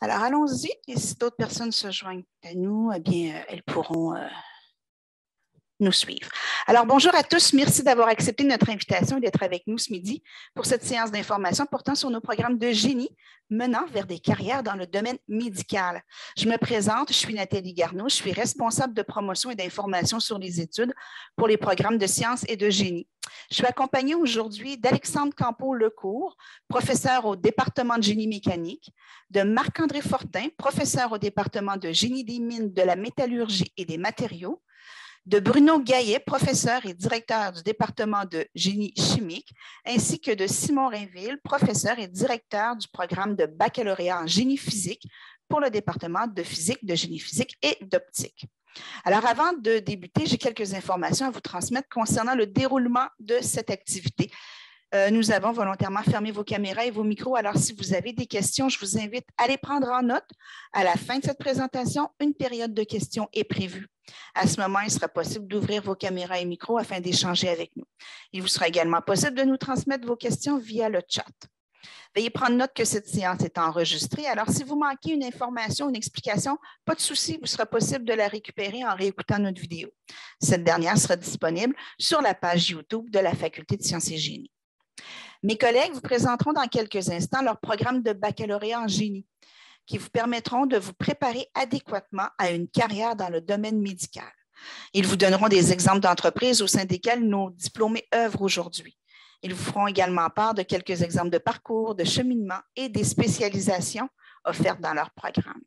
Alors, allons-y. Et si d'autres personnes se joignent à nous, eh bien, elles pourront nous suivre. Alors, bonjour à tous. Merci d'avoir accepté notre invitation et d'être avec nous ce midi pour cette séance d'information portant sur nos programmes de génie menant vers des carrières dans le domaine médical. Je me présente, je suis Nathalie Garneau, je suis responsable de promotion et d'information sur les études pour les programmes de sciences et de génie. Je suis accompagnée aujourd'hui d'Alexandre Campeau-Lecourt, professeur au département de génie mécanique, de Marc-André Fortin, professeur au département de génie des mines, de la métallurgie et des matériaux, de Bruno Gaillet, professeur et directeur du département de génie chimique, ainsi que de Simon Rainville, professeur et directeur du programme de baccalauréat en génie physique pour le département de physique, de génie physique et d'optique. Alors, avant de débuter, j'ai quelques informations à vous transmettre concernant le déroulement de cette activité. Nous avons volontairement fermé vos caméras et vos micros. Alors, si vous avez des questions, je vous invite à les prendre en note. À la fin de cette présentation, une période de questions est prévue. À ce moment, il sera possible d'ouvrir vos caméras et micros afin d'échanger avec nous. Il vous sera également possible de nous transmettre vos questions via le chat. Veuillez prendre note que cette séance est enregistrée. Alors, si vous manquez une information, une explication, pas de souci, il vous sera possible de la récupérer en réécoutant notre vidéo. Cette dernière sera disponible sur la page YouTube de la Faculté de sciences et génie. Mes collègues vous présenteront dans quelques instants leur programme de baccalauréat en génie qui vous permettront de vous préparer adéquatement à une carrière dans le domaine médical. Ils vous donneront des exemples d'entreprises au sein desquelles nos diplômés œuvrent aujourd'hui. Ils vous feront également part de quelques exemples de parcours, de cheminement et des spécialisations offertes dans leur programme.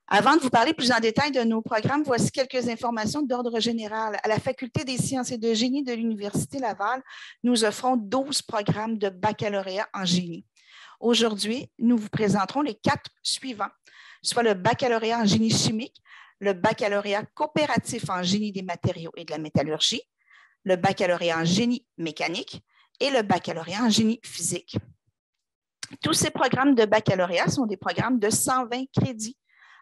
Avant de vous parler plus en détail de nos programmes, voici quelques informations d'ordre général. À la Faculté des sciences et de génie de l'Université Laval, nous offrons 12 programmes de baccalauréat en génie. Aujourd'hui, nous vous présenterons les 4 suivants, soit le baccalauréat en génie chimique, le baccalauréat coopératif en génie des matériaux et de la métallurgie, le baccalauréat en génie mécanique et le baccalauréat en génie physique. Tous ces programmes de baccalauréat sont des programmes de 120 crédits.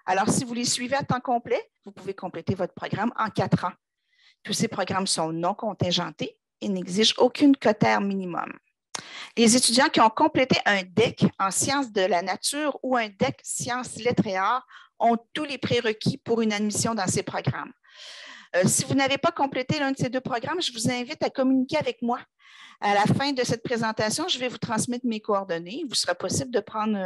Alors, si vous les suivez à temps complet, vous pouvez compléter votre programme en 4 ans. Tous ces programmes sont non contingentés et n'exigent aucune quotaire minimum. Les étudiants qui ont complété un DEC en sciences de la nature ou un DEC sciences, lettres et arts ont tous les prérequis pour une admission dans ces programmes. Si vous n'avez pas complété l'un de ces 2 programmes, je vous invite à communiquer avec moi. À la fin de cette présentation, je vais vous transmettre mes coordonnées. Il vous sera possible de prendre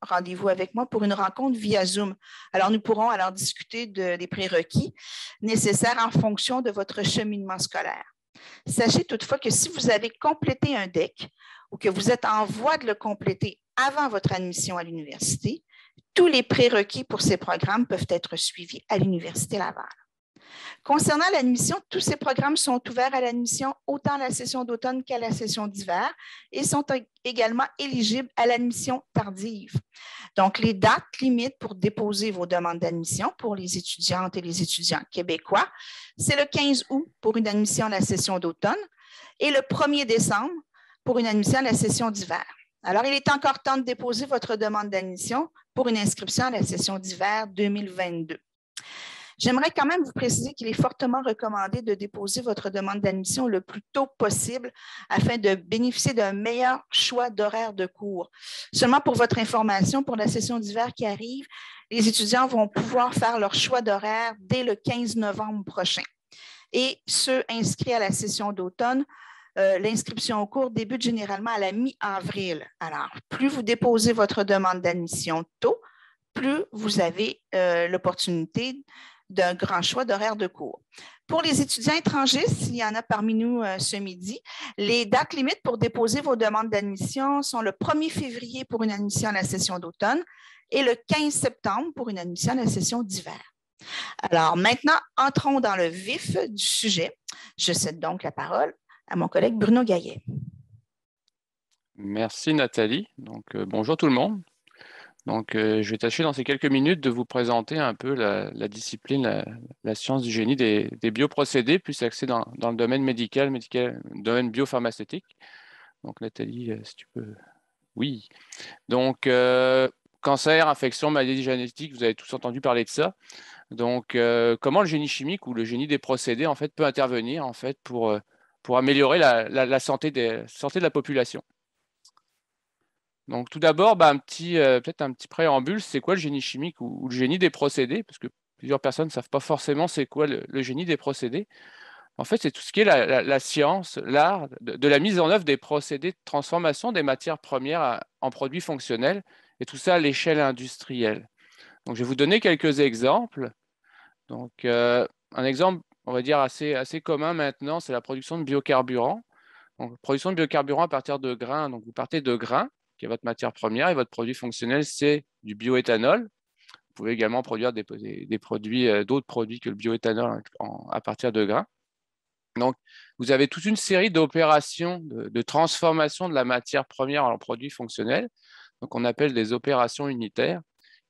rendez-vous avec moi pour une rencontre via Zoom. Alors, nous pourrons alors discuter des prérequis nécessaires en fonction de votre cheminement scolaire. Sachez toutefois que si vous avez complété un DEC ou que vous êtes en voie de le compléter avant votre admission à l'université, tous les prérequis pour ces programmes peuvent être suivis à l'Université Laval. Concernant l'admission, tous ces programmes sont ouverts à l'admission autant à la session d'automne qu'à la session d'hiver et sont également éligibles à l'admission tardive. Donc, les dates limites pour déposer vos demandes d'admission pour les étudiantes et les étudiants québécois, c'est le 15 août pour une admission à la session d'automne et le 1er décembre pour une admission à la session d'hiver. Alors, il est encore temps de déposer votre demande d'admission pour une inscription à la session d'hiver 2022. J'aimerais quand même vous préciser qu'il est fortement recommandé de déposer votre demande d'admission le plus tôt possible afin de bénéficier d'un meilleur choix d'horaire de cours. Seulement pour votre information, pour la session d'hiver qui arrive, les étudiants vont pouvoir faire leur choix d'horaire dès le 15 novembre prochain. Et ceux inscrits à la session d'automne, l'inscription au cours débute généralement à la mi-avril. Alors, plus vous déposez votre demande d'admission tôt, plus vous avez l'opportunité d'un grand choix d'horaire de cours. Pour les étudiants étrangers, s'il y en a parmi nous ce midi, les dates limites pour déposer vos demandes d'admission sont le 1er février pour une admission à la session d'automne et le 15 septembre pour une admission à la session d'hiver. Alors maintenant, entrons dans le vif du sujet. Je cède donc la parole à mon collègue Bruno Gaillet. Merci Nathalie. Donc, bonjour tout le monde. Donc, je vais tâcher dans ces quelques minutes de vous présenter un peu la discipline, la science du génie des bioprocédés, plus axée dans le domaine médical, domaine biopharmaceutique. Donc, Nathalie, si tu peux. Oui. Donc, cancer, infection, maladie génétique, vous avez tous entendu parler de ça. Donc, comment le génie chimique ou le génie des procédés en fait peut intervenir en fait pour améliorer la santé de la population. Donc, tout d'abord, peut-être un petit préambule, c'est quoi le génie chimique ou le génie des procédés? Parce que plusieurs personnes ne savent pas forcément c'est quoi le génie des procédés. En fait, c'est tout ce qui est la science, l'art de la mise en œuvre des procédés de transformation des matières premières en produits fonctionnels, et tout ça à l'échelle industrielle. Donc, je vais vous donner quelques exemples. Donc, un exemple, on va dire, assez commun maintenant, c'est la production de biocarburants. Donc, production de biocarburants à partir de grains. Donc, vous partez de grains, qui est votre matière première, et votre produit fonctionnel, c'est du bioéthanol. Vous pouvez également produire des produits, d'autres produits que le bioéthanol à partir de grains. Donc, vous avez toute une série d'opérations de transformation de la matière première en produit fonctionnel. Donc, on appelle des opérations unitaires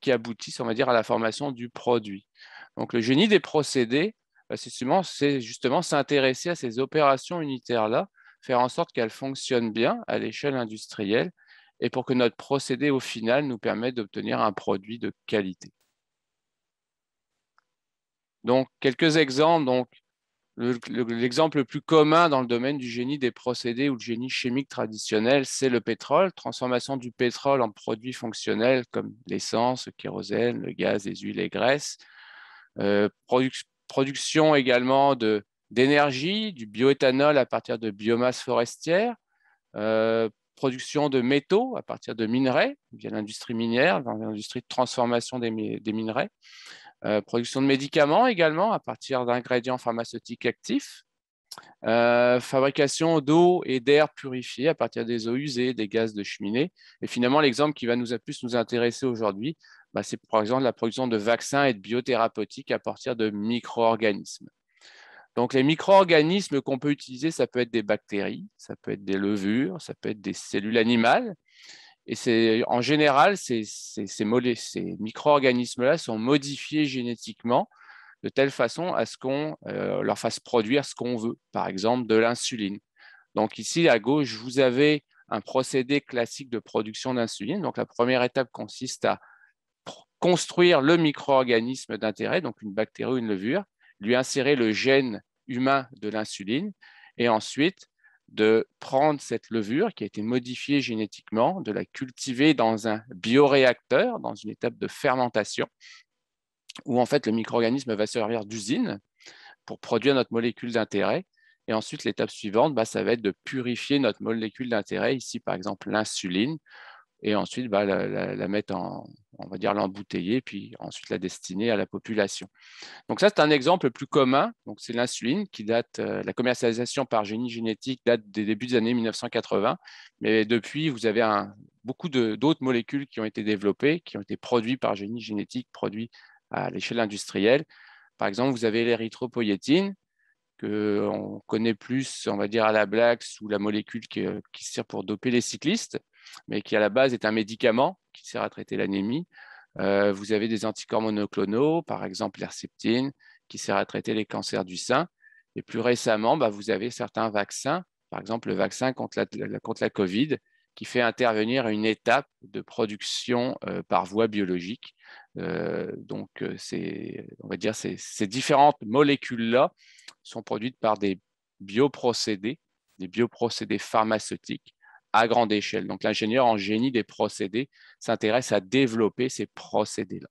qui aboutissent, on va dire, à la formation du produit. Donc, le génie des procédés, c'est justement s'intéresser à ces opérations unitaires-là, faire en sorte qu'elles fonctionnent bien à l'échelle industrielle et pour que notre procédé, au final, nous permette d'obtenir un produit de qualité. Donc, quelques exemples. Donc, l'exemple le plus commun dans le domaine du génie des procédés ou le génie chimique traditionnel, c'est le pétrole, transformation du pétrole en produits fonctionnels comme l'essence, le kérosène, le gaz, les huiles et graisses. Production également d'énergie, du bioéthanol à partir de biomasse forestière, production de métaux à partir de minerais via l'industrie minière, l'industrie de transformation des minerais. Production de médicaments également à partir d'ingrédients pharmaceutiques actifs. Fabrication d'eau et d'air purifiés à partir des eaux usées, des gaz de cheminée. Et finalement, l'exemple qui va plus nous intéresser aujourd'hui, c'est par exemple la production de vaccins et de biothérapeutiques à partir de micro-organismes. Donc, les micro-organismes qu'on peut utiliser, ça peut être des bactéries, ça peut être des levures, ça peut être des cellules animales. Et en général, ces micro-organismes-là sont modifiés génétiquement de telle façon à ce qu'on leur fasse produire ce qu'on veut, par exemple de l'insuline. Donc ici, à gauche, vous avez un procédé classique de production d'insuline. Donc la première étape consiste à construire le micro-organisme d'intérêt, donc une bactérie ou une levure, lui insérer le gène humain de l'insuline, et ensuite de prendre cette levure qui a été modifiée génétiquement, de la cultiver dans un bioréacteur, dans une étape de fermentation, où en fait le micro-organisme va servir d'usine pour produire notre molécule d'intérêt. Et ensuite, l'étape suivante, ça va être de purifier notre molécule d'intérêt, ici par exemple l'insuline, et ensuite la mettre on va dire l'embouteiller, puis ensuite la destiner à la population. Donc ça, c'est un exemple plus commun. Donc c'est l'insuline qui date, la commercialisation par génie génétique date des débuts des années 1980, mais depuis, vous avez beaucoup d'autres molécules qui ont été développées, qui ont été produites par génie génétique, produites à l'échelle industrielle. Par exemple, vous avez l'érythropoïétine, qu'on connaît plus, on va dire, à la blague, sous la molécule qui sert pour doper les cyclistes, mais qui à la base est un médicament qui sert à traiter l'anémie. Vous avez des anticorps monoclonaux, par exemple l'herceptine, qui sert à traiter les cancers du sein. Et plus récemment, vous avez certains vaccins, par exemple le vaccin contre la COVID, qui fait intervenir une étape de production par voie biologique. Donc, on va dire, ces différentes molécules-là sont produites par des bioprocédés pharmaceutiques à grande échelle. Donc, l'ingénieur en génie des procédés s'intéresse à développer ces procédés-là.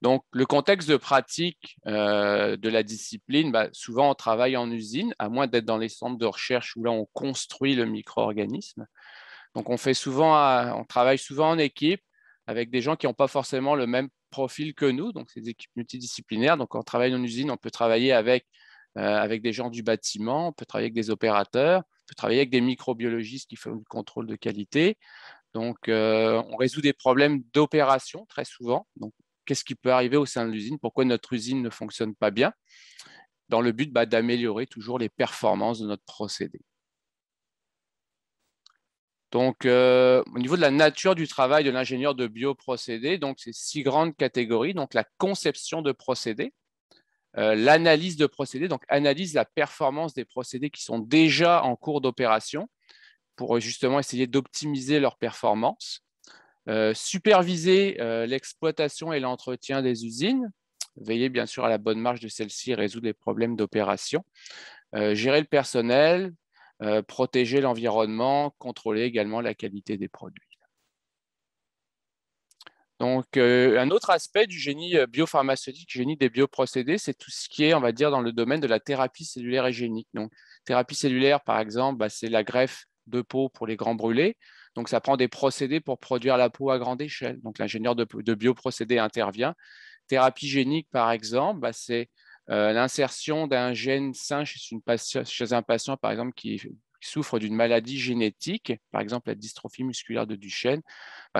Donc, le contexte de pratique de la discipline, souvent on travaille en usine, à moins d'être dans les centres de recherche où là on construit le micro-organisme. Donc, on travaille souvent en équipe avec des gens qui n'ont pas forcément le même profil que nous, donc c'est des équipes multidisciplinaires. Donc, quand on travaille en usine, on peut travailler avec des gens du bâtiment, on peut travailler avec des opérateurs, on peut travailler avec des microbiologistes qui font du contrôle de qualité. Donc, on résout des problèmes d'opération très souvent. Donc, qu'est-ce qui peut arriver au sein de l'usine? Pourquoi notre usine ne fonctionne pas bien? Dans le but d'améliorer toujours les performances de notre procédé. Donc, au niveau de la nature du travail de l'ingénieur de bioprocédés, donc c'est 6 grandes catégories. Donc, la conception de procédés, l'analyse de procédés, donc analyse la performance des procédés qui sont déjà en cours d'opération pour justement essayer d'optimiser leur performance. Superviser l'exploitation et l'entretien des usines, veiller bien sûr à la bonne marche de celle-ci, résoudre les problèmes d'opération, gérer le personnel, protéger l'environnement, contrôler également la qualité des produits. Donc, un autre aspect du génie biopharmaceutique, génie des bioprocédés, c'est tout ce qui est, on va dire, dans le domaine de la thérapie cellulaire et génique. Donc, thérapie cellulaire, par exemple, c'est la greffe de peau pour les grands brûlés. Donc, ça prend des procédés pour produire la peau à grande échelle. Donc, l'ingénieur de bioprocédés intervient. Thérapie génique, par exemple, c'est l'insertion d'un gène sain chez un patient, par exemple, qui souffre d'une maladie génétique, par exemple la dystrophie musculaire de Duchenne.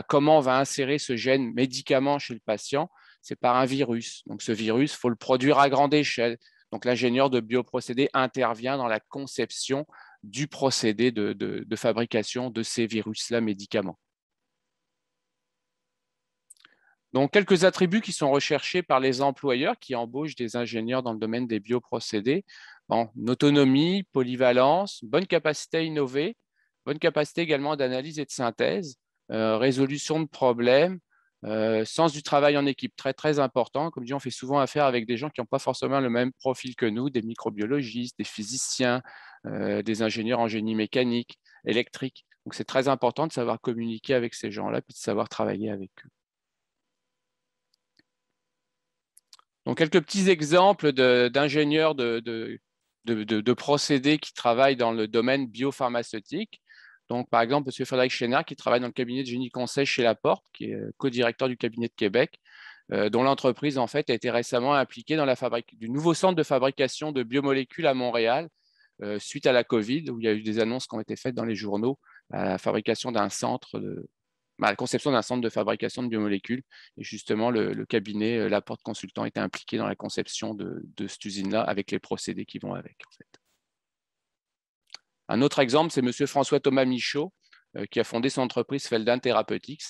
Comment on va insérer ce gène médicament chez le patient? C'est par un virus. Donc, ce virus, il faut le produire à grande échelle. Donc, l'ingénieur de bioprocédés intervient dans la conception du procédé de fabrication de ces virus-là médicaments. Donc, quelques attributs qui sont recherchés par les employeurs qui embauchent des ingénieurs dans le domaine des bioprocédés. Bon, une autonomie, polyvalence, bonne capacité à innover, bonne capacité également d'analyse et de synthèse, résolution de problèmes, sens du travail en équipe, très, très important. Comme je dis, on fait souvent affaire avec des gens qui n'ont pas forcément le même profil que nous, des microbiologistes, des physiciens, des ingénieurs en génie mécanique, électrique. Donc, c'est très important de savoir communiquer avec ces gens-là, puis de savoir travailler avec eux. Donc, quelques petits exemples d'ingénieurs de procédés qui travaillent dans le domaine biopharmaceutique. Donc, par exemple, M. Frédéric Chénard, qui travaille dans le cabinet de génie conseil chez Laporte, qui est co-directeur du cabinet de Québec, dont l'entreprise, en fait, a été récemment impliquée dans la fabrique du nouveau centre de fabrication de biomolécules à Montréal, suite à la COVID, où il y a eu des annonces qui ont été faites dans les journaux à la fabrication d'un centre la conception d'un centre de fabrication de biomolécules. Et justement, le cabinet Laporte Consultant était impliqué dans la conception de cette usine-là avec les procédés qui vont avec. En fait. Un autre exemple, c'est M. François-Thomas Michaud, qui a fondé son entreprise Feldan Therapeutics,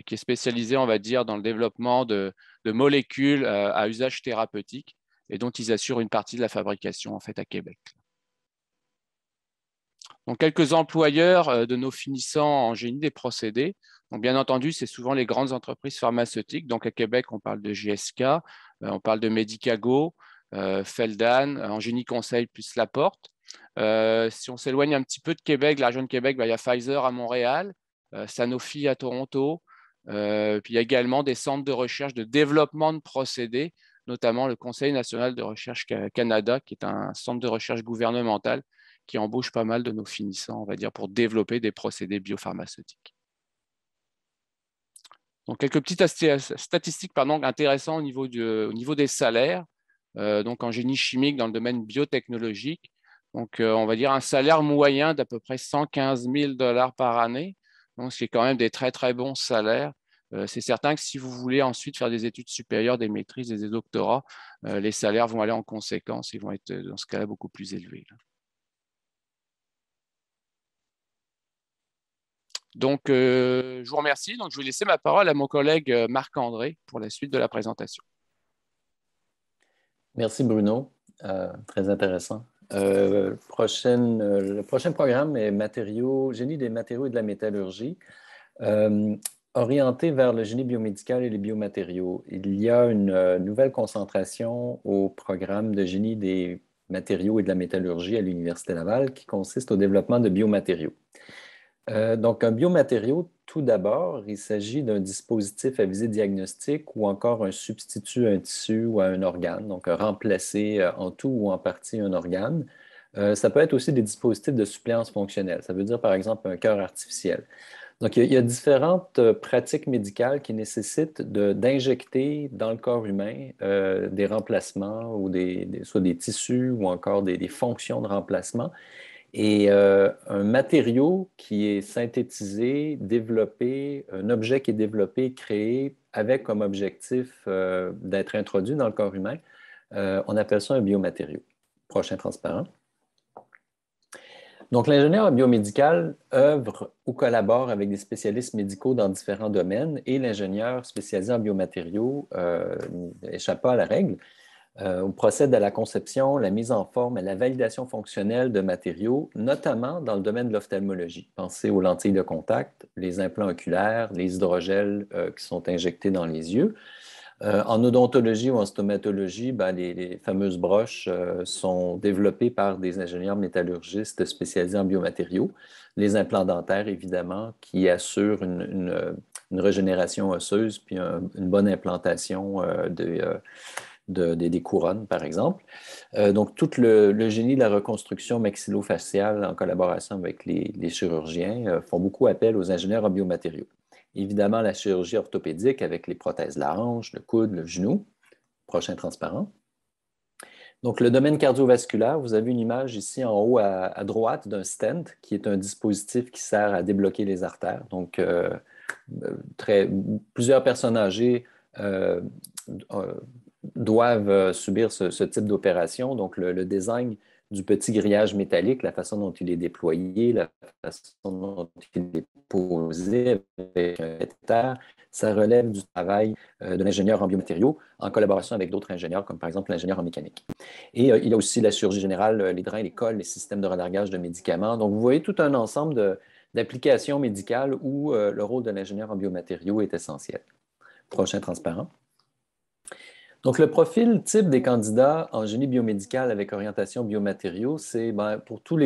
qui est spécialisée, on va dire, dans le développement de molécules à usage thérapeutique et dont ils assurent une partie de la fabrication en fait, à Québec. Donc, quelques employeurs de nos finissants en génie des procédés. Donc, bien entendu, c'est souvent les grandes entreprises pharmaceutiques. Donc, à Québec, on parle de GSK, on parle de Medicago, Feldan, en génie conseil plus Laporte. Si on s'éloigne un petit peu de Québec, la région de Québec, il y a Pfizer à Montréal, Sanofi à Toronto. Puis il y a également des centres de recherche de développement de procédés, notamment le Conseil national de recherche Canada, qui est un centre de recherche gouvernemental qui embauche pas mal de nos finissants, on va dire, pour développer des procédés biopharmaceutiques. Donc, quelques petites statistiques intéressantes au niveau des salaires. Donc, en génie chimique, dans le domaine biotechnologique, donc, on va dire un salaire moyen d'à peu près 115 000 $ par année. Donc, ce qui est quand même des très, très bons salaires. C'est certain que si vous voulez ensuite faire des études supérieures, des maîtrises et des doctorats, les salaires vont aller en conséquence et vont être, dans ce cas-là, beaucoup plus élevés. Donc, je vous remercie. Donc, je vais laisser ma parole à mon collègue Marc-André pour la suite de la présentation. Merci Bruno, très intéressant. Le prochain programme est génie des matériaux et de la métallurgie, orienté vers le génie biomédical et les biomatériaux. Il y a une nouvelle concentration au programme de génie des matériaux et de la métallurgie à l'Université Laval qui consiste au développement de biomatériaux. Donc, un biomatériau, tout d'abord, il s'agit d'un dispositif à visée diagnostique ou encore un substitut à un tissu ou à un organe, donc remplacer en tout ou en partie un organe. Ça peut être aussi des dispositifs de suppléance fonctionnelle. Ça veut dire, par exemple, un cœur artificiel. Donc, il y a différentes pratiques médicales qui nécessitent d'injecter dans le corps humain des remplacements ou soit des tissus ou encore des fonctions de remplacement. Et un matériau qui est synthétisé, développé, un objet qui est développé, créé avec comme objectif d'être introduit dans le corps humain, on appelle ça un biomatériau. Prochain transparent. Donc, l'ingénieur biomédical œuvre ou collabore avec des spécialistes médicaux dans différents domaines et l'ingénieur spécialisé en biomatériaux n'échappe pas à la règle. On procède à la conception, la mise en forme et la validation fonctionnelle de matériaux, notamment dans le domaine de l'ophtalmologie. Pensez aux lentilles de contact, les implants oculaires, les hydrogels qui sont injectés dans les yeux. En odontologie ou en stomatologie, les fameuses broches sont développées par des ingénieurs métallurgistes spécialisés en biomatériaux. Les implants dentaires, évidemment, qui assurent une régénération osseuse puis une bonne implantation des couronnes, par exemple. Donc, tout le génie de la reconstruction maxillofaciale en collaboration avec les chirurgiens font beaucoup appel aux ingénieurs en biomatériaux. Évidemment, la chirurgie orthopédique avec les prothèses de la hanche, le coude, le genou. Prochain transparent. Donc, le domaine cardiovasculaire, vous avez une image ici en haut à droite d'un stent, qui est un dispositif qui sert à débloquer les artères. Donc, plusieurs personnes âgées doivent subir ce type d'opération. Donc, le design du petit grillage métallique, la façon dont il est déployé, la façon dont il est posé avec un cathéter, ça relève du travail de l'ingénieur en biomatériaux en collaboration avec d'autres ingénieurs, comme par exemple l'ingénieur en mécanique. Et il y a aussi la chirurgie générale, les drains, les cols, les systèmes de relargage de médicaments. Donc, vous voyez tout un ensemble d'applications médicales où le rôle de l'ingénieur en biomatériaux est essentiel. Prochain transparent. Donc, le profil type des candidats en génie biomédical avec orientation biomatériaux, c'est pour toute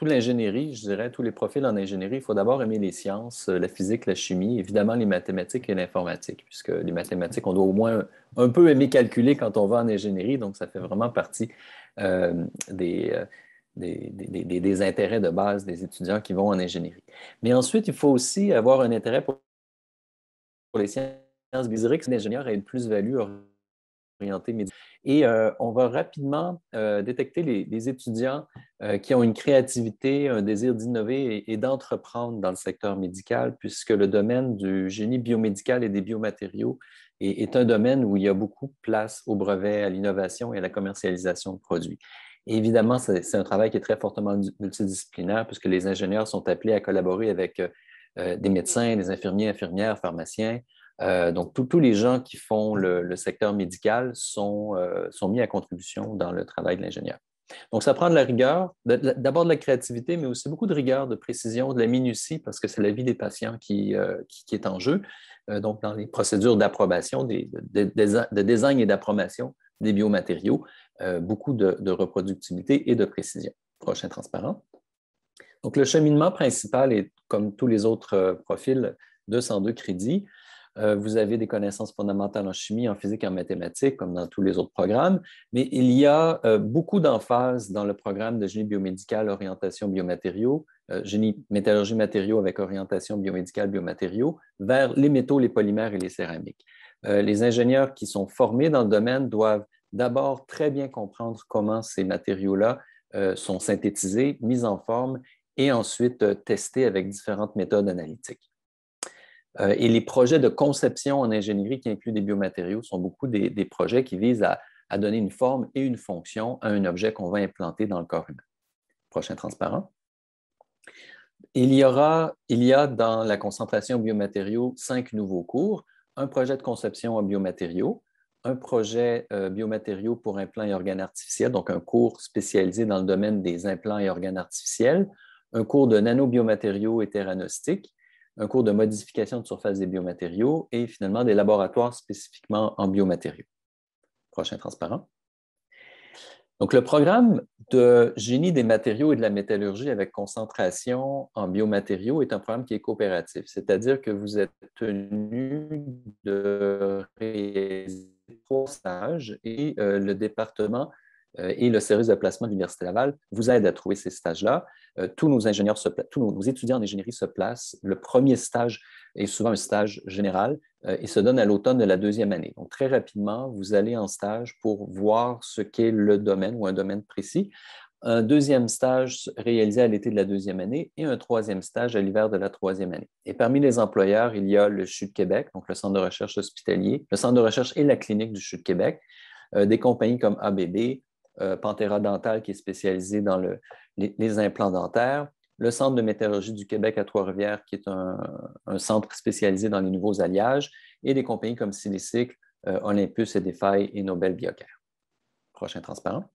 l'ingénierie, je dirais, tous les profils en ingénierie, il faut d'abord aimer les sciences, la physique, la chimie, évidemment les mathématiques et l'informatique, puisque les mathématiques, on doit au moins un peu aimer calculer quand on va en ingénierie, donc ça fait vraiment partie des intérêts de base des étudiants qui vont en ingénierie. Mais ensuite, il faut aussi avoir un intérêt pour les sciences biologiques. L'ingénieur a une plus-value orienté médical. Et on va rapidement détecter les étudiants qui ont une créativité, un désir d'innover et d'entreprendre dans le secteur médical, puisque le domaine du génie biomédical et des biomatériaux est un domaine où il y a beaucoup de place au brevet, à l'innovation et à la commercialisation de produits. Et évidemment, c'est un travail qui est très fortement multidisciplinaire, puisque les ingénieurs sont appelés à collaborer avec des médecins, des infirmiers, infirmières, pharmaciens. Donc, tous les gens qui font le secteur médical sont mis à contribution dans le travail de l'ingénieur. Donc, ça prend de la rigueur, d'abord de la créativité, mais aussi beaucoup de rigueur, de précision, de la minutie, parce que c'est la vie des patients qui est en jeu. Donc, dans les procédures d'approbation, de design et d'approbation des biomatériaux, beaucoup de reproductibilité et de précision. Prochain transparent. Donc, le cheminement principal est, comme tous les autres profils, 202 crédits. Vous avez des connaissances fondamentales en chimie, en physique, en mathématiques, comme dans tous les autres programmes, mais il y a beaucoup d'emphase dans le programme de génie biomédical, orientation biomatériaux, génie métallurgie matériaux avec orientation biomédicale biomatériaux, vers les métaux, les polymères et les céramiques. Les ingénieurs qui sont formés dans le domaine doivent d'abord très bien comprendre comment ces matériaux-là sont synthétisés, mis en forme et ensuite testés avec différentes méthodes analytiques. Et les projets de conception en ingénierie qui incluent des biomatériaux sont beaucoup des projets qui visent à donner une forme et une fonction à un objet qu'on va implanter dans le corps humain. Prochain transparent. Il y a dans la concentration en biomatériaux 5 nouveaux cours, un projet de conception en biomatériaux, un projet biomatériaux pour implants et organes artificiels, donc un cours spécialisé dans le domaine des implants et organes artificiels, un cours de nanobiomatériaux et théranostiques, un cours de modification de surface des biomatériaux et finalement des laboratoires spécifiquement en biomatériaux. Prochain transparent. Donc, le programme de génie des matériaux et de la métallurgie avec concentration en biomatériaux est un programme qui est coopératif, c'est-à-dire que vous êtes tenu de réaliser 3 stages et le département et le service de placement de l'Université Laval vous aide à trouver ces stages-là. Tous nos étudiants en ingénierie se placent. Le premier stage est souvent un stage général et se donne à l'automne de la 2e année. Donc, très rapidement, vous allez en stage pour voir ce qu'est le domaine ou un domaine précis. Un 2e stage réalisé à l'été de la 2e année et un 3e stage à l'hiver de la 3e année. Et parmi les employeurs, il y a le CHU de Québec, donc le Centre de recherche hospitalier, le Centre de recherche et la clinique du CHU de Québec, des compagnies comme ABB, Pantera Dental qui est spécialisé dans les implants dentaires, le Centre de métallurgie du Québec à Trois-Rivières qui est un centre spécialisé dans les nouveaux alliages et des compagnies comme Silicycle, Olympus, Edify et Nobel Biocare. Prochain transparent.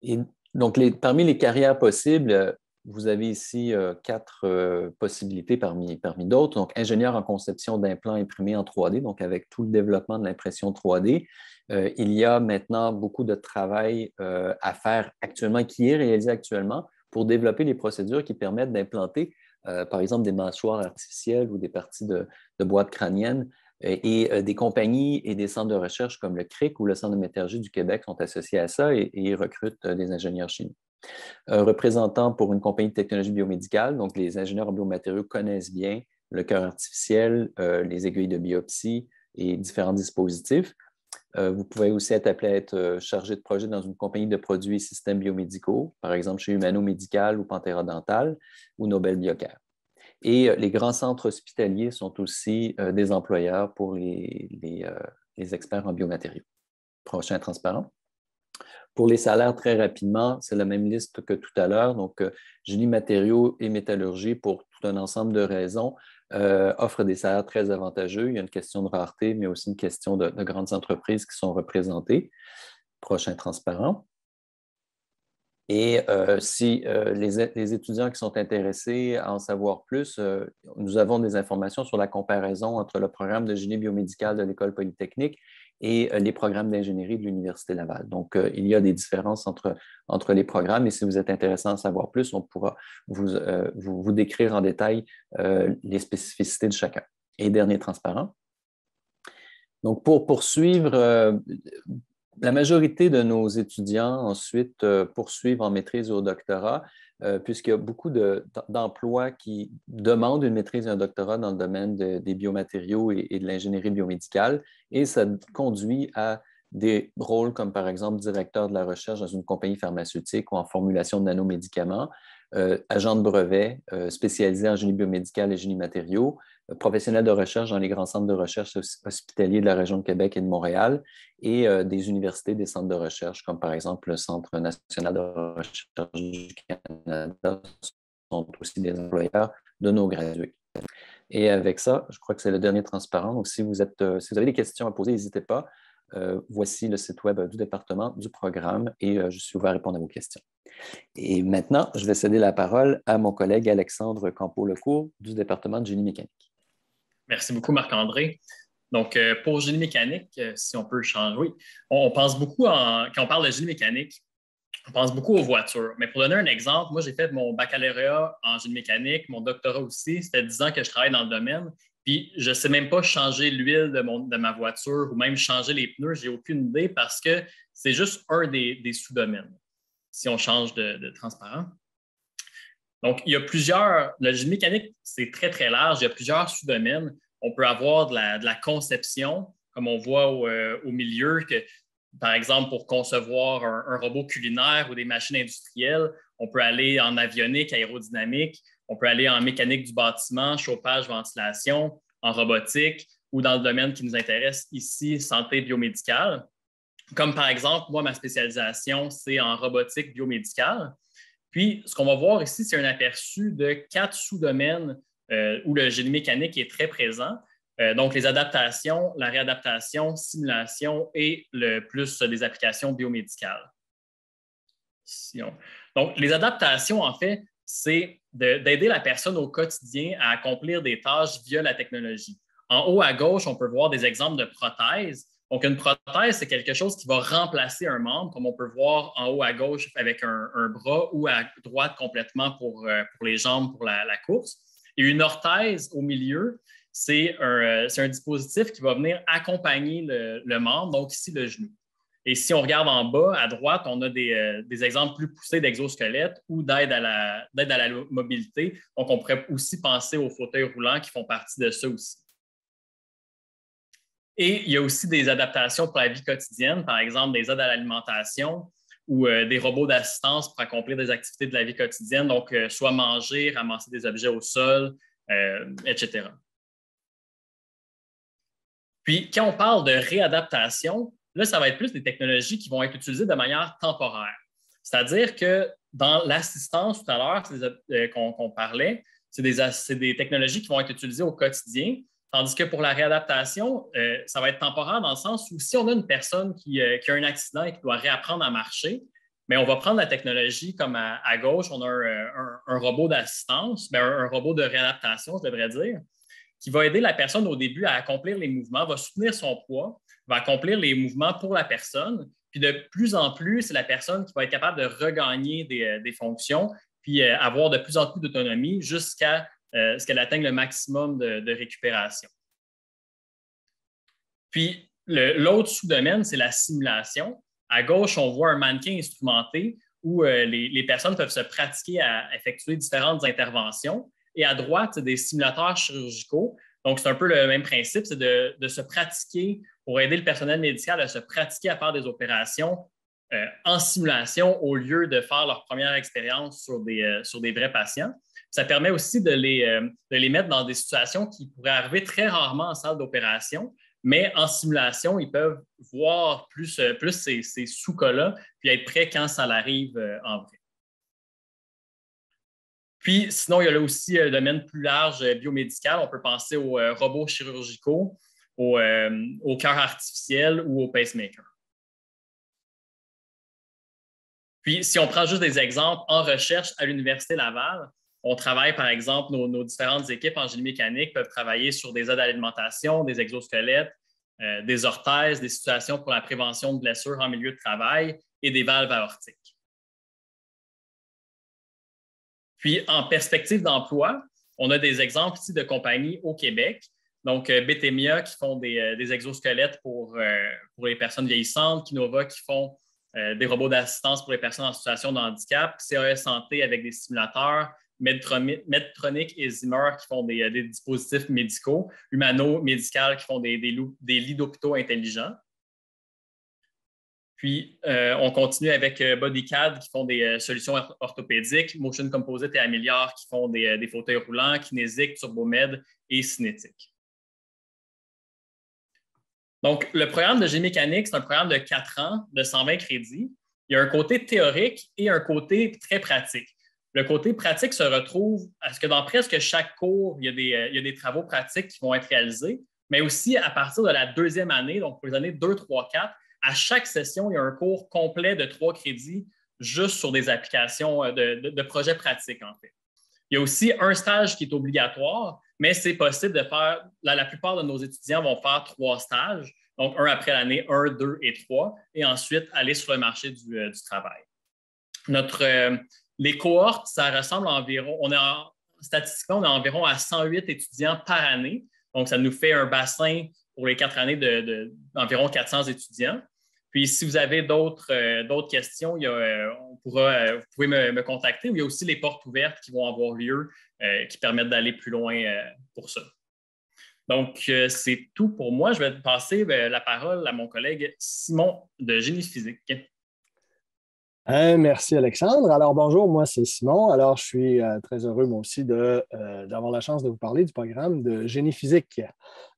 Et donc, parmi les carrières possibles, vous avez ici 4 possibilités parmi d'autres. Donc, ingénieur en conception d'implants imprimés en 3D, donc avec tout le développement de l'impression 3D. Il y a maintenant beaucoup de travail à faire actuellement, qui est réalisé actuellement pour développer les procédures qui permettent d'implanter, par exemple, des mâchoires artificielles ou des parties de boîte crânienne. Et des compagnies et des centres de recherche comme le CRIC ou le Centre de métallurgie du Québec sont associés à ça et ils recrutent des ingénieurs chimiques. Représentant pour une compagnie de technologie biomédicale, donc les ingénieurs en biomatériaux connaissent bien le cœur artificiel, les aiguilles de biopsie et différents dispositifs. Vous pouvez aussi être appelé à être chargé de projet dans une compagnie de produits et systèmes biomédicaux, par exemple chez Humano Médical ou Pantera Dental ou Nobel Biocare. Et les grands centres hospitaliers sont aussi des employeurs pour les experts en biomatériaux. Prochain transparent. Pour les salaires, très rapidement, c'est la même liste que tout à l'heure. Donc, génie matériaux et métallurgie, pour tout un ensemble de raisons, offrent des salaires très avantageux. Il y a une question de rareté, mais aussi une question de grandes entreprises qui sont représentées. Prochain transparent. Et si les étudiants qui sont intéressés à en savoir plus, nous avons des informations sur la comparaison entre le programme de génie biomédical de l'École polytechnique et les programmes d'ingénierie de l'Université Laval. Donc, il y a des différences entre les programmes et si vous êtes intéressé à en savoir plus, on pourra vous décrire en détail les spécificités de chacun. Et dernier transparent. Donc, pour poursuivre, la majorité de nos étudiants ensuite poursuivent en maîtrise ou au doctorat, puisqu'il y a beaucoup d'emplois qui demandent une maîtrise et un doctorat dans le domaine des biomatériaux et de l'ingénierie biomédicale, et ça conduit à des rôles comme par exemple directeur de la recherche dans une compagnie pharmaceutique ou en formulation de nanomédicaments, agent de brevet spécialisé en génie biomédical et génie matériaux, professionnel de recherche dans les grands centres de recherche hospitaliers de la région de Québec et de Montréal et des universités, des centres de recherche, comme par exemple le Centre national de recherche du Canada, sont aussi des employeurs de nos gradués. Et avec ça, je crois que c'est le dernier transparent. Donc, si vous avez des questions à poser, n'hésitez pas. Voici le site web du département du programme et je suis ouvert à répondre à vos questions. Et maintenant, je vais céder la parole à mon collègue Alexandre Campeau-Lecourt du département de génie mécanique. Merci beaucoup, Marc-André. Donc, pour génie mécanique, si on peut changer, oui, on pense beaucoup, quand on parle de génie mécanique, on pense beaucoup aux voitures. Mais pour donner un exemple, moi, j'ai fait mon baccalauréat en génie mécanique, mon doctorat aussi. C'était 10 ans que je travaille dans le domaine. Puis, je ne sais même pas changer l'huile de ma voiture ou même changer les pneus. Je n'ai aucune idée parce que c'est juste un des sous-domaines, si on change de transparent. Donc, il y a le génie mécanique, c'est très, très large. Il y a plusieurs sous-domaines. On peut avoir de la conception, comme on voit au milieu, que, par exemple, pour concevoir un robot culinaire ou des machines industrielles, on peut aller en avionique, aérodynamique, on peut aller en mécanique du bâtiment, chauffage, ventilation, en robotique ou dans le domaine qui nous intéresse ici, santé biomédicale. Comme par exemple, moi, ma spécialisation, c'est en robotique biomédicale. Puis, ce qu'on va voir ici, c'est un aperçu de 4 sous-domaines où le génie mécanique est très présent. Donc, les adaptations, la réadaptation, simulation et le plus des applications biomédicales. Donc, les adaptations, en fait, c'est d'aider la personne au quotidien à accomplir des tâches via la technologie. En haut à gauche, on peut voir des exemples de prothèses. Donc, une prothèse, c'est quelque chose qui va remplacer un membre, comme on peut voir en haut à gauche avec un bras ou à droite complètement pour les jambes pour la course. Et une orthèse au milieu, c'est un dispositif qui va venir accompagner le membre, donc ici le genou. Et si on regarde en bas, à droite, on a des exemples plus poussés d'exosquelettes ou d'aide à la mobilité. Donc, on pourrait aussi penser aux fauteuils roulants qui font partie de ça aussi. Et il y a aussi des adaptations pour la vie quotidienne, par exemple des aides à l'alimentation ou des robots d'assistance pour accomplir des activités de la vie quotidienne, donc soit manger, ramasser des objets au sol, etc. Puis, quand on parle de réadaptation, là, ça va être plus des technologies qui vont être utilisées de manière temporaire. C'est-à-dire que dans l'assistance tout à l'heure qu'on parlait, c'est des technologies qui vont être utilisées au quotidien, tandis que pour la réadaptation, ça va être temporaire dans le sens où si on a une personne qui a un accident et qui doit réapprendre à marcher, Mais on va prendre la technologie comme à gauche, on a un robot d'assistance, un robot de réadaptation, je devrais dire, qui va aider la personne au début à accomplir les mouvements, va soutenir son poids, va accomplir les mouvements pour la personne. Puis de plus en plus, c'est la personne qui va être capable de regagner des fonctions, puis avoir de plus en plus d'autonomie jusqu'à ce qu'elle atteigne le maximum de récupération. Puis l'autre sous-domaine, c'est la simulation. À gauche, on voit un mannequin instrumenté où les personnes peuvent se pratiquer à effectuer différentes interventions. Et à droite, c'est des simulateurs chirurgicaux. Donc, c'est un peu le même principe, c'est de se pratiquer pour aider le personnel médical à se pratiquer à faire des opérations en simulation au lieu de faire leur première expérience sur des vrais patients. Ça permet aussi de les mettre dans des situations qui pourraient arriver très rarement en salle d'opération, mais en simulation, ils peuvent voir plus ces sous-cas-là, puis être prêts quand ça arrive en vrai. Puis, sinon, il y a là aussi un domaine plus large biomédical. On peut penser aux robots chirurgicaux, au cœur artificiel ou au pacemaker. Puis, si on prend juste des exemples en recherche à l'Université Laval, on travaille, par exemple, nos différentes équipes en génie mécanique peuvent travailler sur des aides à l'alimentation, des exosquelettes, des orthèses, des situations pour la prévention de blessures en milieu de travail et des valves aortiques. Puis, en perspective d'emploi, on a des exemples ici de compagnies au Québec. Donc, Betemia qui font des exosquelettes pour les personnes vieillissantes, Kinova qui font des robots d'assistance pour les personnes en situation de handicap, CAE Santé avec des simulateurs, Medtronic et Zimmer qui font des dispositifs médicaux, Humano Médical qui font des lits d'hôpitaux intelligents. Puis, on continue avec BodyCAD qui font des solutions orthopédiques, Motion Composite et Améliore qui font des fauteuils roulants, Kinésique, Turbomed et Cinétique. Donc, le programme de génie mécanique, c'est un programme de 4 ans de 120 crédits. Il y a un côté théorique et un côté très pratique. Le côté pratique se retrouve à ce que dans presque chaque cours, il y a des travaux pratiques qui vont être réalisés, mais aussi à partir de la 2e année, donc pour les années 2, 3, 4, à chaque session, il y a un cours complet de 3 crédits juste sur des applications de projets pratiques, en fait. Il y a aussi un stage qui est obligatoire, mais c'est possible de faire, la plupart de nos étudiants vont faire 3 stages, donc un après l'année 1, 2 et 3, et ensuite aller sur le marché du travail. Les cohortes, ça ressemble environ, statistiquement, on est environ à 108 étudiants par année, donc ça nous fait un bassin pour les 4 années d'environ 400 étudiants. Puis, si vous avez d'autres questions, vous pouvez me contacter. Il y a aussi les portes ouvertes qui vont avoir lieu, qui permettent d'aller plus loin pour ça. Donc, c'est tout pour moi. Je vais passer la parole à mon collègue Simon de Génie physique. Merci Alexandre. Alors bonjour, moi c'est Simon. Alors je suis très heureux moi aussi d'avoir la chance de vous parler du programme de génie physique.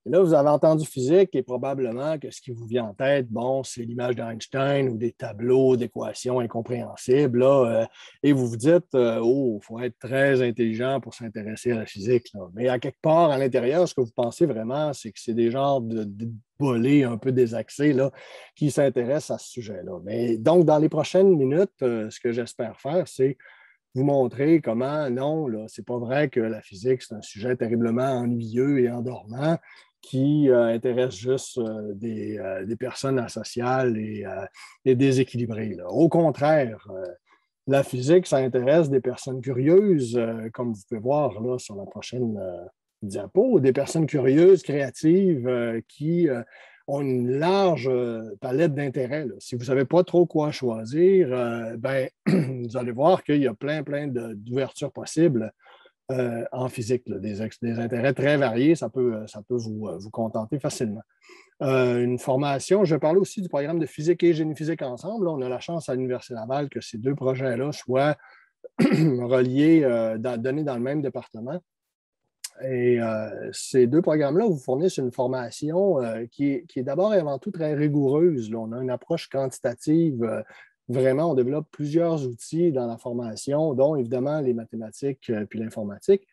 Et là, vous avez entendu physique et probablement que ce qui vous vient en tête, bon, c'est l'image d'Einstein ou des tableaux d'équations incompréhensibles. Là, et vous vous dites, oh, il faut être très intelligent pour s'intéresser à la physique. Là. Mais à quelque part, à l'intérieur, ce que vous pensez vraiment, c'est que c'est des genres de bolés un peu désaxés là, qui s'intéressent à ce sujet-là. Mais donc, dans les prochaines minutes, ce que j'espère faire, c'est vous montrer comment, non, là, c'est pas vrai que la physique, c'est un sujet terriblement ennuyeux et endormant qui intéresse juste des personnes asociales et déséquilibrées. Là. Au contraire, la physique, ça intéresse des personnes curieuses, comme vous pouvez voir là, sur la prochaine diapo, des personnes curieuses, créatives, qui ont une large palette d'intérêts. Si vous ne savez pas trop quoi choisir, vous allez voir qu'il y a plein d'ouvertures possibles en physique, là, des intérêts très variés, ça peut vous contenter facilement. Une formation, je vais parler aussi du programme de physique et génie physique ensemble. Là, on a la chance à l'Université Laval que ces 2 projets-là soient reliés, donnés dans le même département. Et ces 2 programmes-là vous fournissent une formation qui est d'abord et avant tout très rigoureuse. Là. On a une approche quantitative. Vraiment, on développe plusieurs outils dans la formation, dont évidemment les mathématiques puis l'informatique.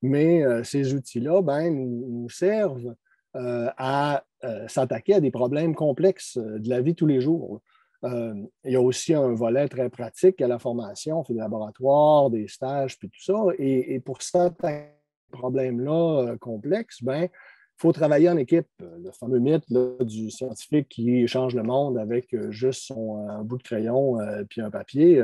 Mais ces outils-là nous servent à s'attaquer à des problèmes complexes de la vie tous les jours. Il y a aussi un volet très pratique à la formation, on fait des laboratoires, des stages, puis tout ça. Et pour certains problèmes-là complexes, ben, il faut travailler en équipe. Le fameux mythe là, du scientifique qui change le monde avec juste un bout de crayon puis un papier.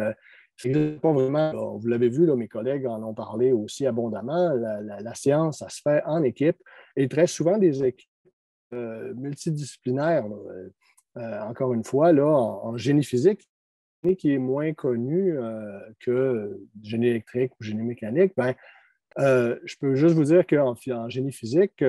C'est pas vraiment, là, vous l'avez vu, là, mes collègues en ont parlé aussi abondamment. La science, ça se fait en équipe et très souvent des équipes multidisciplinaires. Encore une fois, là, en génie physique, qui est moins connu que génie électrique ou génie mécanique, ben, je peux juste vous dire qu'en génie physique,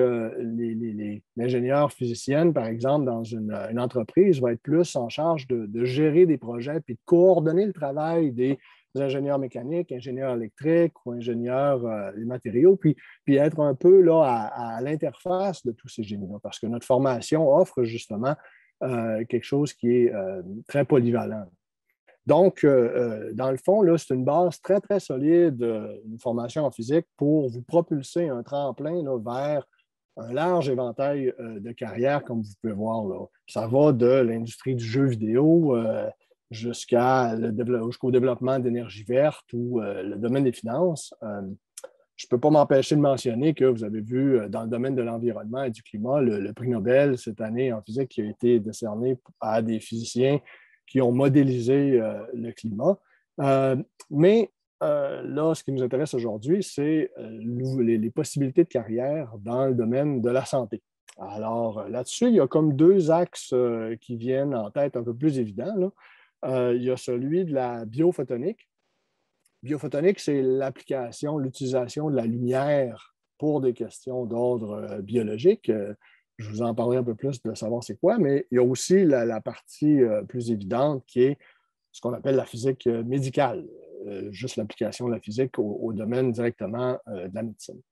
l'ingénieur physicienne, par exemple, dans une entreprise, va être plus en charge de gérer des projets puis de coordonner le travail des ingénieurs mécaniques, ingénieurs électriques ou ingénieurs des matériaux, puis être un peu là, à l'interface de tous ces génies-là, parce que notre formation offre justement quelque chose qui est très polyvalent. Donc, dans le fond, là, c'est une base très, très solide, une formation en physique pour vous propulser un tremplin là, vers un large éventail de carrières, comme vous pouvez voir. Là. Ça va de l'industrie du jeu vidéo jusqu'au développement d'énergie verte ou le domaine des finances. Je ne peux pas m'empêcher de mentionner que vous avez vu dans le domaine de l'environnement et du climat, le prix Nobel cette année en physique qui a été décerné à des physiciens qui ont modélisé le climat. Mais là, ce qui nous intéresse aujourd'hui, c'est les possibilités de carrière dans le domaine de la santé. Alors là-dessus, il y a comme deux axes qui viennent en tête un peu plus évidents. Là. Il y a celui de la biophotonique. Biophotonique, c'est l'application, l'utilisation de la lumière pour des questions d'ordre biologique. Je vous en parlerai un peu plus de savoir c'est quoi, mais il y a aussi la partie plus évidente qui est ce qu'on appelle la physique médicale, juste l'application de la physique au domaine directement de la médecine.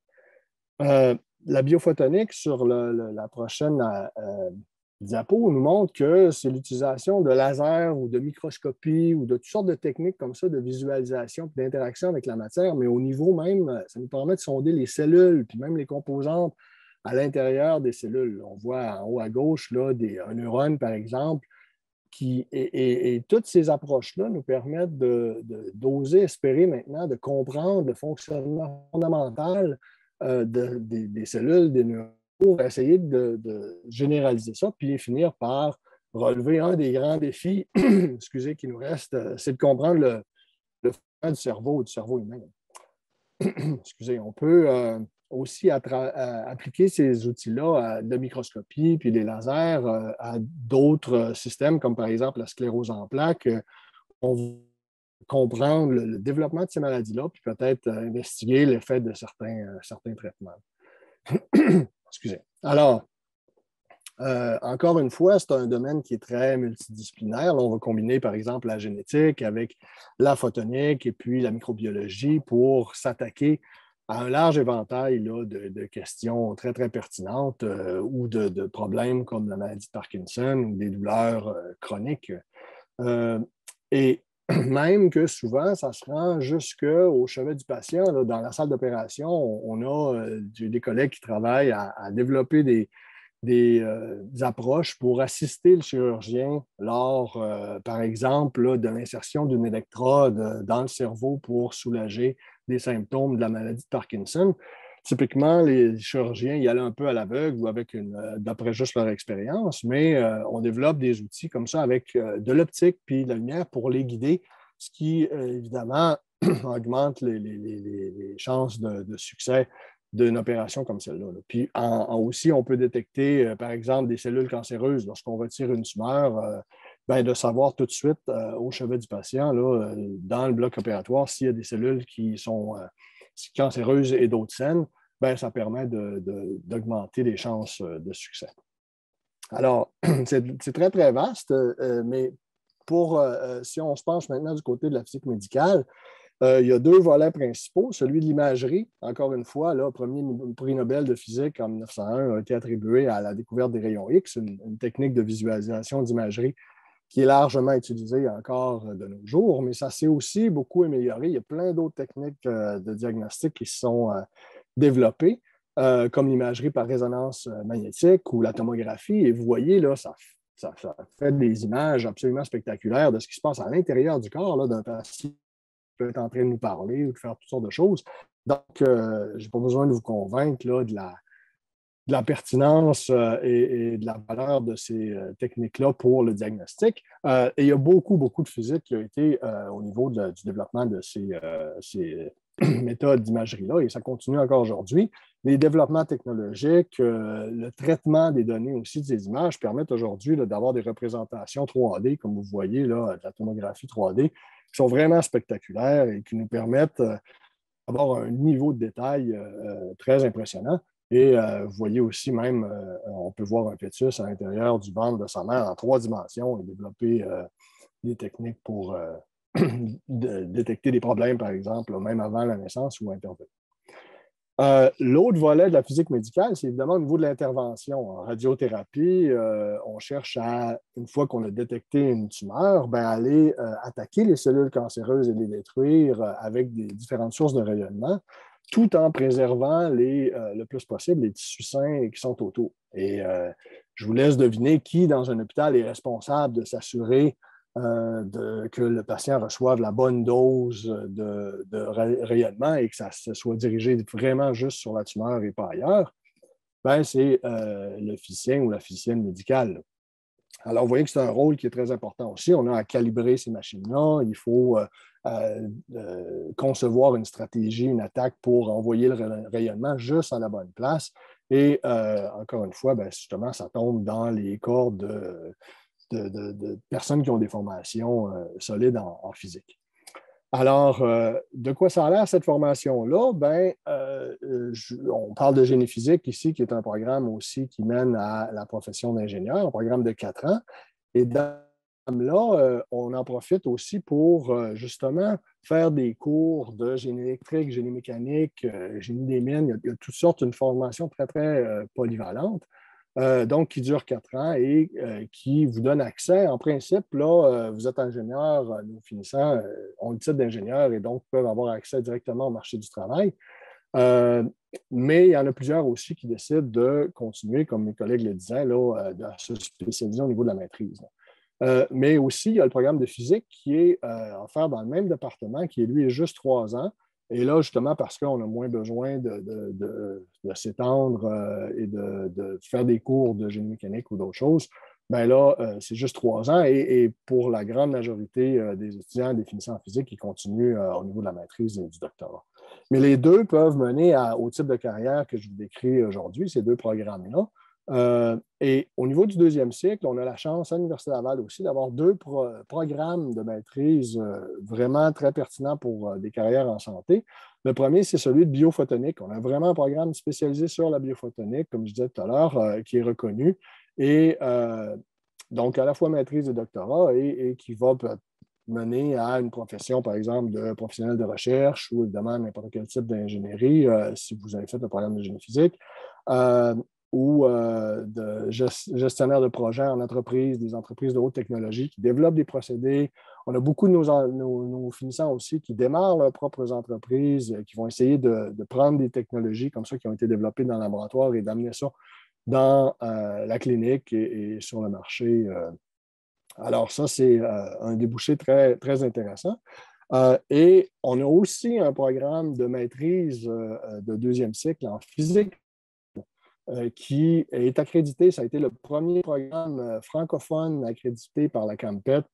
La biophotonique, sur la prochaine diapo, nous montre que c'est l'utilisation de lasers ou de microscopie ou de toutes sortes de techniques comme ça de visualisation et d'interaction avec la matière, mais au niveau même, ça nous permet de sonder les cellules puis même les composantes à l'intérieur des cellules. On voit en haut à gauche là, un neurone, par exemple, et toutes ces approches-là nous permettent d'oser espérer maintenant de comprendre le fonctionnement fondamental des cellules, des neurones, pour essayer de généraliser ça, puis finir par relever un des grands défis excusez, qui nous reste, c'est de comprendre le fonctionnement du cerveau humain. Excusez, on peut aussi appliquer ces outils-là de microscopie puis les lasers à d'autres systèmes, comme par exemple la sclérose en plaques. On va comprendre le développement de ces maladies-là, puis peut-être investiguer l'effet de certains traitements. Excusez. Alors, encore une fois, c'est un domaine qui est très multidisciplinaire. Là, on va combiner, par exemple, la génétique avec la photonique et puis la microbiologie pour s'attaquer à un large éventail là, de questions très, très pertinentes ou de problèmes comme la maladie de Parkinson ou des douleurs chroniques. Et même que souvent, ça se rend jusqu'au chevet du patient. Là, dans la salle d'opération, on a des collègues qui travaillent à développer des approches pour assister le chirurgien lors, par exemple, là, de l'insertion d'une électrode dans le cerveau pour soulager des symptômes de la maladie de Parkinson. Typiquement, les chirurgiens y allaient un peu à l'aveugle ou d'après juste leur expérience, mais on développe des outils comme ça avec de l'optique puis de la lumière pour les guider, ce qui, évidemment, augmente les chances de succès d'une opération comme celle-là. Puis aussi, on peut détecter, par exemple, des cellules cancéreuses lorsqu'on retire une tumeur, de savoir tout de suite au chevet du patient, là, dans le bloc opératoire, s'il y a des cellules qui sont cancéreuses et d'autres saines, ça permet d'augmenter les chances de succès. Alors, c'est très, très vaste, mais si on se penche maintenant du côté de la physique médicale, il y a deux volets principaux. Celui de l'imagerie, encore une fois, le premier prix Nobel de physique en 1901 a été attribué à la découverte des rayons X, une technique de visualisation d'imagerie qui est largement utilisée encore de nos jours, mais ça s'est aussi beaucoup amélioré. Il y a plein d'autres techniques de diagnostic qui se sont développées, comme l'imagerie par résonance magnétique ou la tomographie. Et vous voyez, là, ça fait des images absolument spectaculaires de ce qui se passe à l'intérieur du corps d'un patient qui peut être en train de nous parler ou de faire toutes sortes de choses. Donc, je n'ai pas besoin de vous convaincre là, de la pertinence et de la valeur de ces techniques-là pour le diagnostic. Et il y a beaucoup de physique qui a été au niveau du développement de ces méthodes d'imagerie-là, et ça continue encore aujourd'hui. Les développements technologiques, le traitement des données aussi de ces images permettent aujourd'hui d'avoir des représentations 3D, comme vous voyez, là, de la tomographie 3D, qui sont vraiment spectaculaires et qui nous permettent d'avoir un niveau de détail très impressionnant. Et vous voyez aussi même, on peut voir un fœtus à l'intérieur du ventre de sa mère en 3 dimensions et développer des techniques pour détecter des problèmes, par exemple, là, même avant la naissance ou intervenir. L'autre volet de la physique médicale, c'est évidemment au niveau de l'intervention. En radiothérapie, on cherche à, une fois qu'on a détecté une tumeur, aller attaquer les cellules cancéreuses et les détruire avec des différentes sources de rayonnement, tout en préservant le plus possible les tissus sains qui sont autour. Et je vous laisse deviner qui, dans un hôpital, est responsable de s'assurer que le patient reçoive la bonne dose de rayonnement et que ça se soit dirigé vraiment juste sur la tumeur et pas ailleurs. C'est le physicien ou la physicienne médicale. Alors, vous voyez que c'est un rôle qui est très important aussi. On a à calibrer ces machines-là. Il faut concevoir une stratégie, une attaque pour envoyer le rayonnement juste à la bonne place. Et encore une fois, justement, ça tombe dans les cordes de personnes qui ont des formations solides en physique. Alors, de quoi ça a l'air, cette formation-là? On parle de génie physique ici, qui est un programme aussi qui mène à la profession d'ingénieur, un programme de 4 ans. Et dans ce programme-là, on en profite aussi pour, justement, faire des cours de génie électrique, génie mécanique, génie des mines. Il y a toutes sortes, une formation très, très polyvalente. Donc, qui dure 4 ans et qui vous donne accès. En principe, là, vous êtes ingénieur, nos finissants ont le titre d'ingénieur et donc peuvent avoir accès directement au marché du travail. Mais il y en a plusieurs aussi qui décident de continuer, comme mes collègues le disaient, là, de se spécialiser au niveau de la maîtrise. Mais aussi, il y a le programme de physique qui est offert dans le même département, qui, lui, est juste 3 ans. Et là, justement, parce qu'on a moins besoin de s'étendre et de faire des cours de génie mécanique ou d'autres choses, c'est juste 3 ans. Et pour la grande majorité des étudiants, des finissants en physique, ils continuent au niveau de la maîtrise et du doctorat. Mais les deux peuvent mener au type de carrière que je vous décris aujourd'hui, ces 2 programmes-là. Et au niveau du 2e cycle, on a la chance à l'Université Laval aussi d'avoir 2 programmes de maîtrise vraiment très pertinents pour des carrières en santé. Le premier, c'est celui de biophotonique. On a vraiment un programme spécialisé sur la biophotonique, comme je disais tout à l'heure, qui est reconnu. Et donc, à la fois maîtrise et doctorat, et qui va mener à une profession, par exemple, de professionnel de recherche ou évidemment n'importe quel type d'ingénierie, si vous avez fait le programme de génie physique. Ou de gestionnaire de projets en entreprise, des entreprises de haute technologie qui développent des procédés. On a beaucoup de nos finissants aussi qui démarrent leurs propres entreprises, qui vont essayer de prendre des technologies comme ça qui ont été développées dans le laboratoire et d'amener ça dans la clinique et sur le marché. Alors ça, c'est un débouché très, très intéressant. Et on a aussi un programme de maîtrise de 2e cycle en physique qui est accrédité. Ça a été le premier programme francophone accrédité par la CAMPET,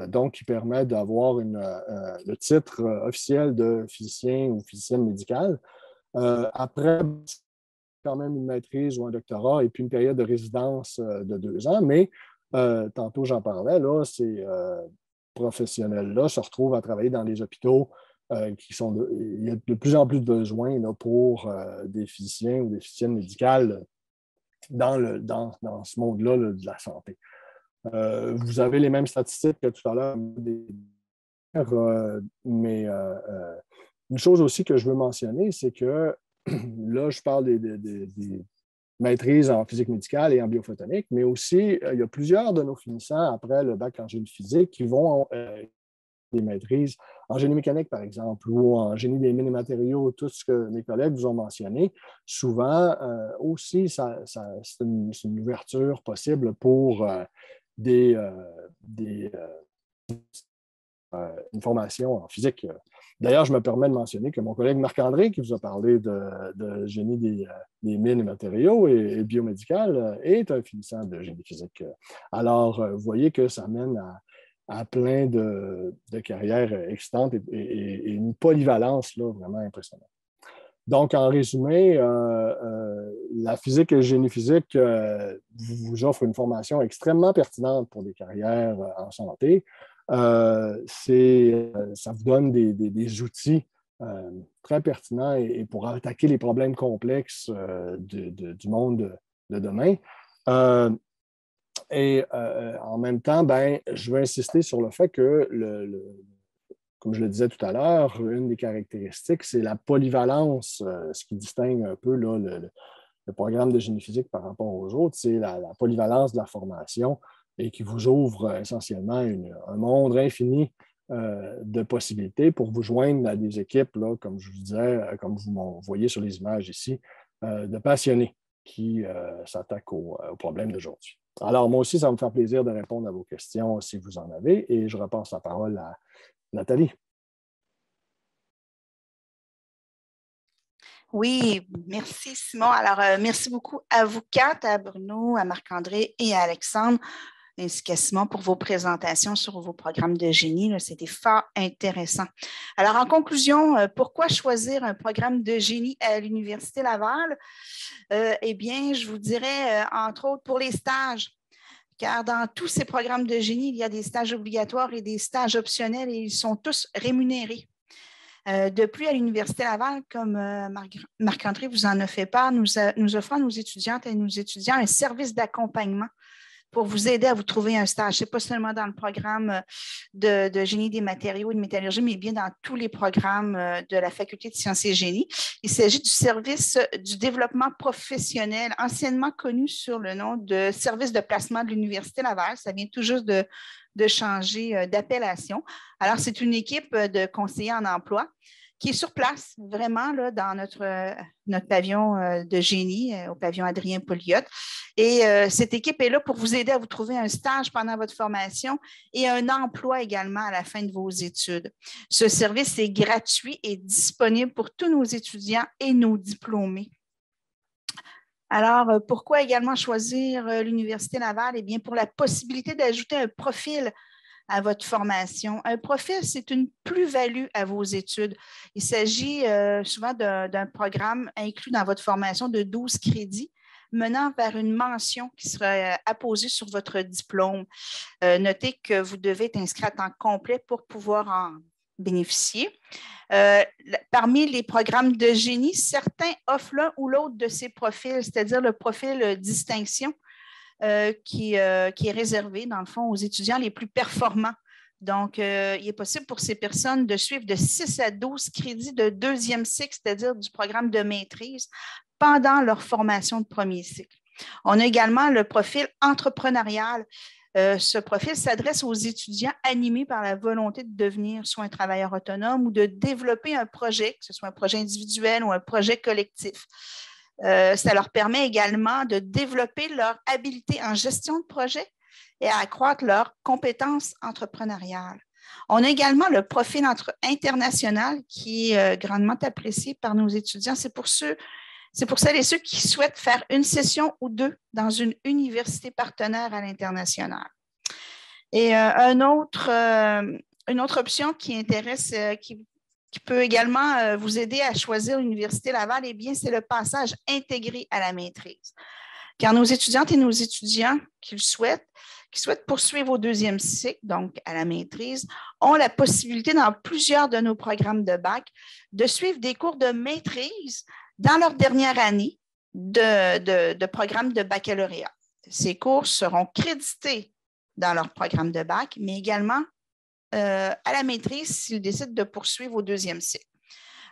donc qui permet d'avoir le titre officiel de physicien ou physicienne médicale. Après, quand même une maîtrise ou un doctorat et puis une période de résidence de 2 ans. Mais tantôt, j'en parlais, là, ces professionnels-là se retrouvent à travailler dans les hôpitaux il y a de plus en plus de besoins là, pour des physiciens ou des physiciennes médicales dans ce monde-là là, de la santé. Vous avez les mêmes statistiques que tout à l'heure, mais une chose aussi que je veux mentionner, c'est que là, je parle des maîtrises en physique médicale et en biophotonique, mais aussi, il y a plusieurs de nos finissants après le bac en génie physique qui vont des maîtrises en génie mécanique, par exemple, ou en génie des mines et matériaux, tout ce que mes collègues vous ont mentionné. Souvent, aussi, c'est une ouverture possible pour une formation en physique. D'ailleurs, je me permets de mentionner que mon collègue Marc-André, qui vous a parlé de génie des mines et matériaux et biomédical, est un finissant de génie physique. Alors, vous voyez que ça mène à plein de carrières excitantes et une polyvalence là, vraiment impressionnante. Donc, en résumé, la physique et le génie physique vous offrent une formation extrêmement pertinente pour des carrières en santé. Ça vous donne des outils très pertinents et pour attaquer les problèmes complexes du monde de demain. En même temps, je veux insister sur le fait que, comme je le disais tout à l'heure, une des caractéristiques, c'est la polyvalence, ce qui distingue un peu là, le programme de génie physique par rapport aux autres, c'est la polyvalence de la formation et qui vous ouvre essentiellement un monde infini de possibilités pour vous joindre à des équipes, là, comme je vous disais, comme vous voyez sur les images ici, de passionnés qui s'attaquent aux problèmes d'aujourd'hui. Alors, moi aussi, ça va me faire plaisir de répondre à vos questions si vous en avez et je repasse la parole à Nathalie. Oui, merci Simon. Alors, merci beaucoup à vous quatre, à Bruno, à Marc-André et à Alexandre, ainsi qu'à Simon pour vos présentations sur vos programmes de génie. C'était fort intéressant. Alors, en conclusion, pourquoi choisir un programme de génie à l'Université Laval? Eh bien, je vous dirais, entre autres, pour les stages. Car dans tous ces programmes de génie, il y a des stages obligatoires et des stages optionnels et ils sont tous rémunérés. De plus, à l'Université Laval, comme Marc-André vous en a fait part, nous offrons à nos étudiantes et nos étudiants un service d'accompagnement pour vous aider à vous trouver un stage. Ce n'est pas seulement dans le programme de génie des matériaux et de métallurgie, mais bien dans tous les programmes de la Faculté de sciences et génie. Il s'agit du service du développement professionnel, anciennement connu sur le nom de service de placement de l'Université Laval. Ça vient tout juste de changer d'appellation. Alors, c'est une équipe de conseillers en emploi qui est sur place, vraiment, là, dans notre pavillon de génie, au pavillon Adrien Pouliot. Et cette équipe est là pour vous aider à vous trouver un stage pendant votre formation et un emploi également à la fin de vos études. Ce service est gratuit et disponible pour tous nos étudiants et nos diplômés. Alors, pourquoi également choisir l'Université Laval? Eh bien, pour la possibilité d'ajouter un profil à votre formation. Un profil, c'est une plus-value à vos études. Il s'agit souvent d'un programme inclus dans votre formation de 12 crédits menant vers une mention qui sera apposée sur votre diplôme. Notez que vous devez être inscrit à temps complet pour pouvoir en bénéficier. Parmi les programmes de génie, certains offrent l'un ou l'autre de ces profils, c'est-à-dire le profil distinction, qui est réservé, dans le fond, aux étudiants les plus performants. Donc, il est possible pour ces personnes de suivre de 6 à 12 crédits de deuxième cycle, c'est-à-dire du programme de maîtrise, pendant leur formation de premier cycle. On a également le profil entrepreneurial. Ce profil s'adresse aux étudiants animés par la volonté de devenir soit un travailleur autonome ou de développer un projet, que ce soit un projet individuel ou un projet collectif. Ça leur permet également de développer leur habileté en gestion de projet et à accroître leurs compétences entrepreneuriales. On a également le profil international qui est grandement apprécié par nos étudiants. C'est pour celles et ceux qui souhaitent faire une session ou deux dans une université partenaire à l'international. Et une autre option qui intéresse, qui peut également vous aider à choisir l'Université Laval, eh bien, c'est le passage intégré à la maîtrise. Car nos étudiantes et nos étudiants qui souhaitent poursuivre au deuxième cycle, donc à la maîtrise, ont la possibilité dans plusieurs de nos programmes de bac de suivre des cours de maîtrise dans leur dernière année de programme de baccalauréat. Ces cours seront crédités dans leur programme de bac, mais également à la maîtrise s'ils décident de poursuivre au deuxième cycle.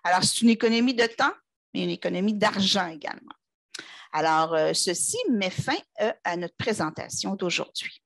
Alors, c'est une économie de temps, mais une économie d'argent également. Alors, ceci met fin à notre présentation d'aujourd'hui.